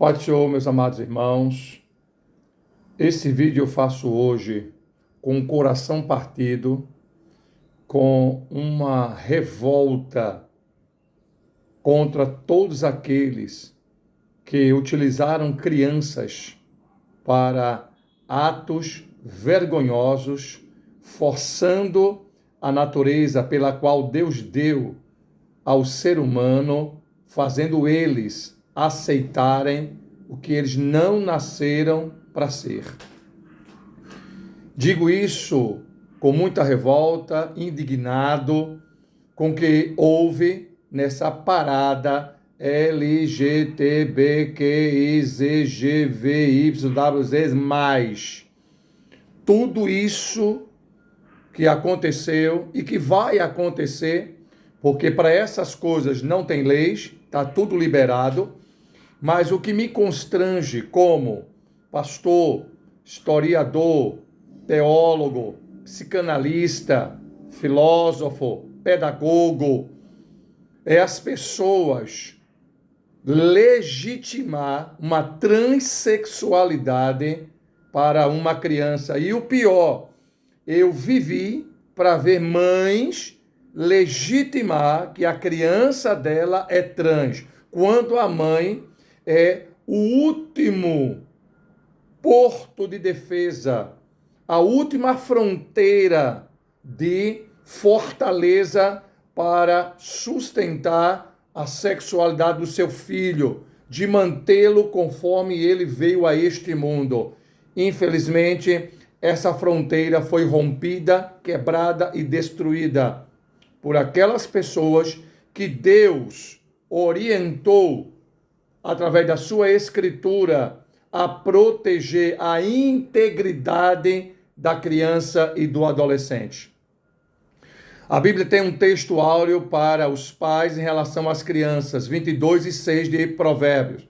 Pai do Senhor, meus amados irmãos, esse vídeo eu faço hoje com o coração partido, com uma revolta contra todos aqueles que utilizaram crianças para atos vergonhosos, forçando a natureza pela qual Deus deu ao ser humano, fazendo eles aceitarem o que eles não nasceram para ser. Digo isso com muita revolta, indignado com o que houve nessa parada LGBTQIZGVYWZ+. Tudo isso que aconteceu e que vai acontecer, porque para essas coisas não tem leis, está tudo liberado. Mas o que me constrange como pastor, historiador, teólogo, psicanalista, filósofo, pedagogo, é as pessoas legitimar uma transexualidade para uma criança. E o pior, eu vivi para ver mães legitimar que a criança dela é trans, quando a mãe é o último porto de defesa, a última fronteira de fortaleza para sustentar a sexualidade do seu filho, de mantê-lo conforme ele veio a este mundo. Infelizmente, essa fronteira foi rompida, quebrada e destruída por aquelas pessoas que Deus orientou através da sua escritura, a proteger a integridade da criança e do adolescente. A Bíblia tem um texto áureo para os pais em relação às crianças, 22:6 de Provérbios.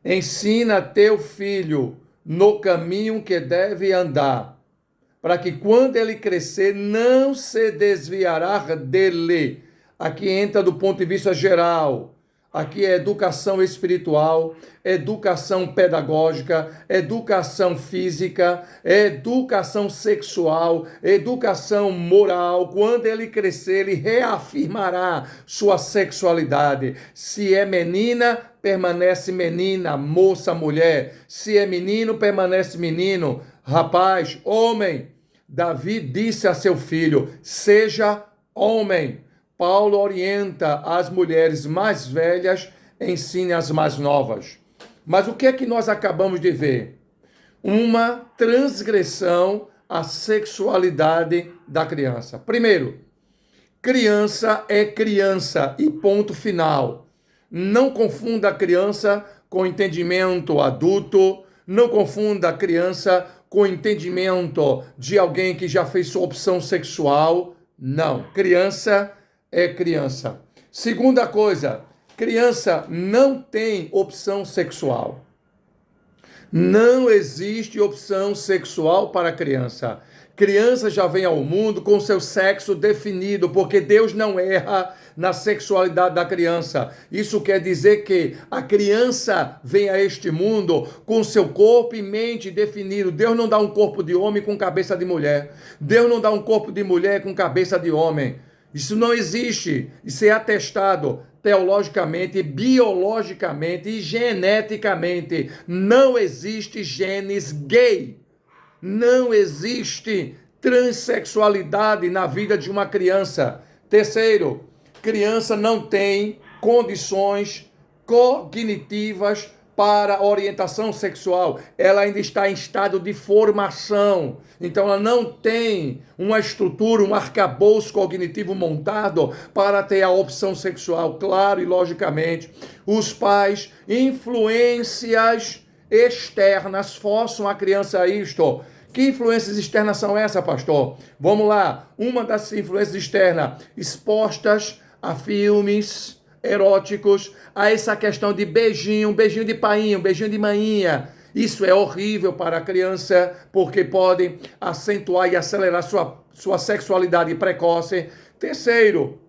Ensina teu filho no caminho que deve andar, para que quando ele crescer não se desviará dele. Aqui entra do ponto de vista geral. Aqui é educação espiritual, educação pedagógica, educação física, educação sexual, educação moral. Quando ele crescer, ele reafirmará sua sexualidade. Se é menina, permanece menina, moça, mulher. Se é menino, permanece menino, rapaz, homem. Davi disse a seu filho: seja homem. Paulo orienta as mulheres mais velhas, ensine as mais novas. Mas o que é que nós acabamos de ver? Uma transgressão à sexualidade da criança. Primeiro, criança é criança e ponto final. Não confunda a criança com entendimento adulto, não confunda a criança com entendimento de alguém que já fez sua opção sexual. Não, criança é criança. Segunda coisa, criança não tem opção sexual. Não existe opção sexual para criança. Criança já vem ao mundo com seu sexo definido, porque Deus não erra na sexualidade da criança. Isso quer dizer que a criança vem a este mundo com seu corpo e mente definido. Deus não dá um corpo de homem com cabeça de mulher. Deus não dá um corpo de mulher com cabeça de homem. Isso não existe. Isso é atestado teologicamente, biologicamente e geneticamente. Não existe genes gay. Não existe transexualidade na vida de uma criança. Terceiro, criança não tem condições cognitivas para orientação sexual. Ela ainda está em estado de formação. Então ela não tem uma estrutura, um arcabouço cognitivo montado para ter a opção sexual. Claro e logicamente, os pais, influências externas, forçam a criança a isto. Que influências externas são essas, pastor? Vamos lá. Uma das influências externas, expostas a filmes eróticos, a essa questão de beijinho, beijinho de painho, beijinho de maninha. Isso é horrível para a criança, porque pode acentuar e acelerar sua sexualidade precoce. Terceiro,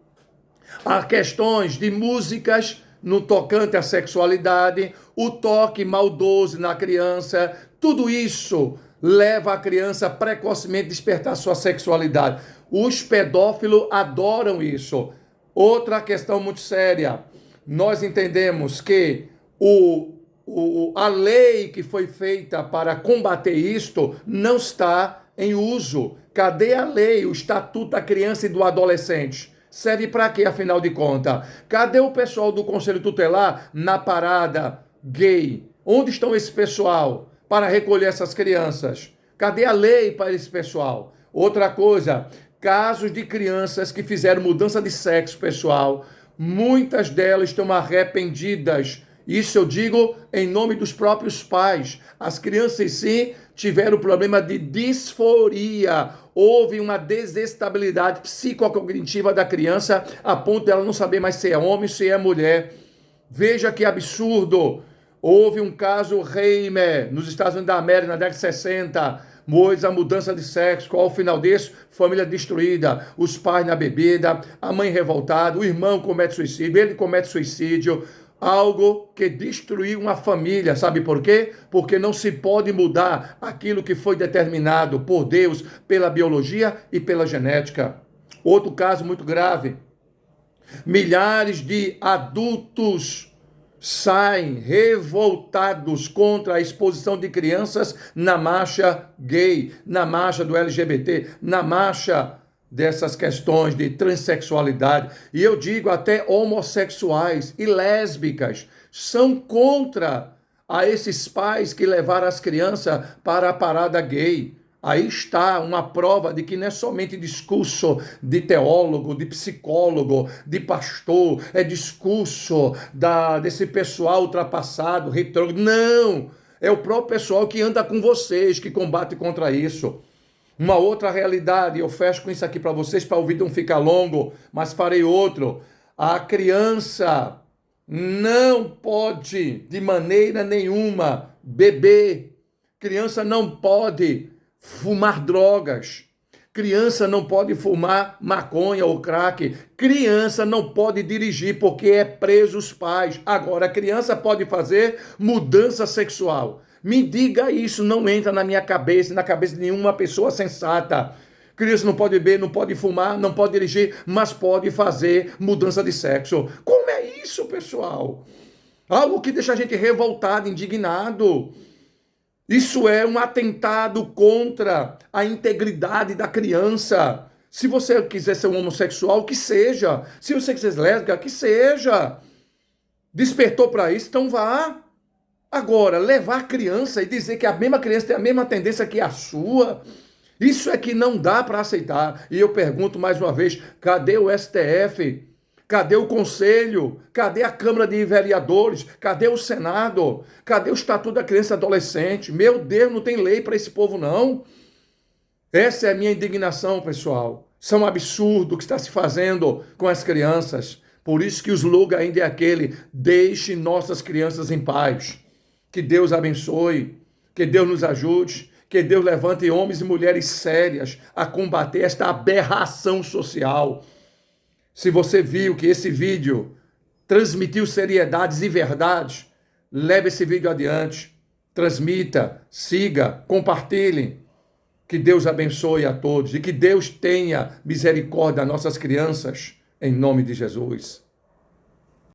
há questões de músicas no tocante à sexualidade, o toque maldoso na criança, tudo isso leva a criança a precocemente despertar sua sexualidade. Os pedófilos adoram isso. Outra questão muito séria, nós entendemos que a lei que foi feita para combater isto não está em uso. Cadê a lei, o Estatuto da Criança e do Adolescente? Serve para quê, afinal de contas? Cadê o pessoal do Conselho Tutelar na parada gay? Onde estão esse pessoal para recolher essas crianças? Cadê a lei para esse pessoal? Outra coisa, casos de crianças que fizeram mudança de sexo, pessoal, muitas delas estão arrependidas. Isso eu digo em nome dos próprios pais. As crianças em si tiveram problema de disforia. Houve uma desestabilidade psicocognitiva da criança a ponto dela não saber mais se é homem, se é mulher. Veja que absurdo. Houve um caso Reimer nos Estados Unidos da América na década de 60. A mudança de sexo. Qual o final disso? Família destruída. Os pais na bebida, a mãe revoltada, o irmão comete suicídio, ele comete suicídio. Algo que destruiu uma família, sabe por quê? Porque não se pode mudar aquilo que foi determinado por Deus, pela biologia e pela genética. Outro caso muito grave. Milhares de adultos saem revoltados contra a exposição de crianças na marcha gay, na marcha do LGBT, na marcha dessas questões de transexualidade, e eu digo até homossexuais e lésbicas são contra a esses pais que levaram as crianças para a parada gay. Aí está uma prova de que não é somente discurso de teólogo, de psicólogo, de pastor, é discurso desse pessoal ultrapassado, retrógrado. Não! É o próprio pessoal que anda com vocês, que combate contra isso. Uma outra realidade, eu fecho com isso aqui para vocês, para o vídeo não ficar longo, mas farei outro. A criança não pode, de maneira nenhuma, beber. Criança não pode fumar drogas. Criança não pode fumar maconha ou crack. Criança não pode dirigir porque é preso os pais. Agora, a criança pode fazer mudança sexual. Me diga isso, não entra na minha cabeça, na cabeça de nenhuma pessoa sensata. Criança não pode beber, não pode fumar, não pode dirigir, mas pode fazer mudança de sexo. Como é isso, pessoal? Algo que deixa a gente revoltado, indignado. Isso é um atentado contra a integridade da criança. Se você quiser ser um homossexual, que seja. Se você quiser ser lésbica, que seja. Despertou para isso, então vá. Agora, levar a criança e dizer que a mesma criança tem a mesma tendência que a sua, isso é que não dá para aceitar. E eu pergunto mais uma vez, cadê o STF? Cadê o Conselho? Cadê a Câmara de Vereadores? Cadê o Senado? Cadê o Estatuto da Criança e Adolescente? Meu Deus, não tem lei para esse povo, não. Essa é a minha indignação, pessoal. Isso é um absurdo o que está se fazendo com as crianças. Por isso que o slogan ainda é aquele, deixe nossas crianças em paz. Que Deus abençoe, que Deus nos ajude, que Deus levante homens e mulheres sérias a combater esta aberração social. Se você viu que esse vídeo transmitiu seriedades e verdades, leve esse vídeo adiante, transmita, siga, compartilhe. Que Deus abençoe a todos e que Deus tenha misericórdia das nossas crianças, em nome de Jesus.